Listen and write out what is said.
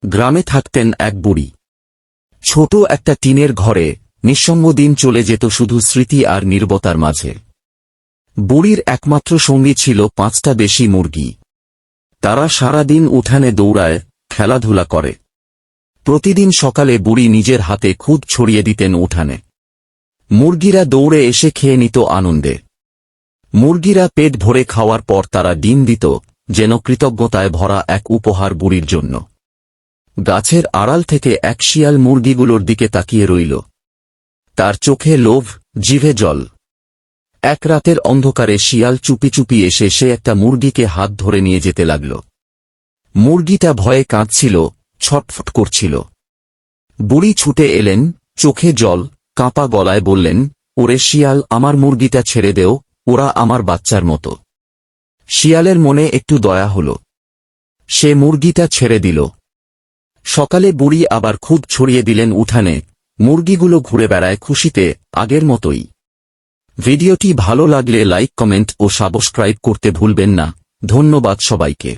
গ্রামে থাকতেন এক বুড়ি। ছোট একটা টিনের ঘরে নিঃসঙ্গ দিন চলে যেত শুধু স্মৃতি আর নীরবতার মাঝে। বুড়ির একমাত্র সঙ্গী ছিল 5টা দেশি মুরগি। তারা সারাদিন উঠানে দৌড়ায়, খেলাধুলা করে। প্রতিদিন সকালে বুড়ি নিজের হাতে খুদ ছড়িয়ে দিতেন উঠানে। মুরগিরা দৌড়ে এসে খেয়ে নিত আনন্দে। মুরগিরা পেট ভরে খাওয়ার পর তারা ডিম দিত, যেন কৃতজ্ঞতায় ভরা এক উপহার বুড়ির জন্য। গাছের আড়াল থেকে এক শিয়াল মুরগিগুলোর দিকে তাকিয়ে রইল। তার চোখে লোভ, জিভে জল। এক রাতের অন্ধকারে শিয়াল চুপি চুপি এসে সে একটা মুরগিকে হাত ধরে নিয়ে যেতে লাগল। মুরগিটা ভয়ে কাঁদছিল, ছটফট করছিল। বুড়ি ছুটে এলেন, চোখে জল, কাঁপা গলায় বললেন, ওরে শিয়াল, আমার মুরগিটা ছেড়ে দেও, ওরা আমার বাচ্চার মতো। শিয়ালের মনে একটু দয়া হল। সে মুরগিটা ছেড়ে দিল। সকালে বুড়ি আবার খুদ ছড়িয়ে দিলেন উঠানে। মুরগিগুলো ঘুরে বেড়ায় খুশিতে, আগের মতোই। ভিডিওটি ভালো লাগলে লাইক, কমেন্ট ও সাবস্ক্রাইব করতে ভুলবেন না। ধন্যবাদ সবাইকে।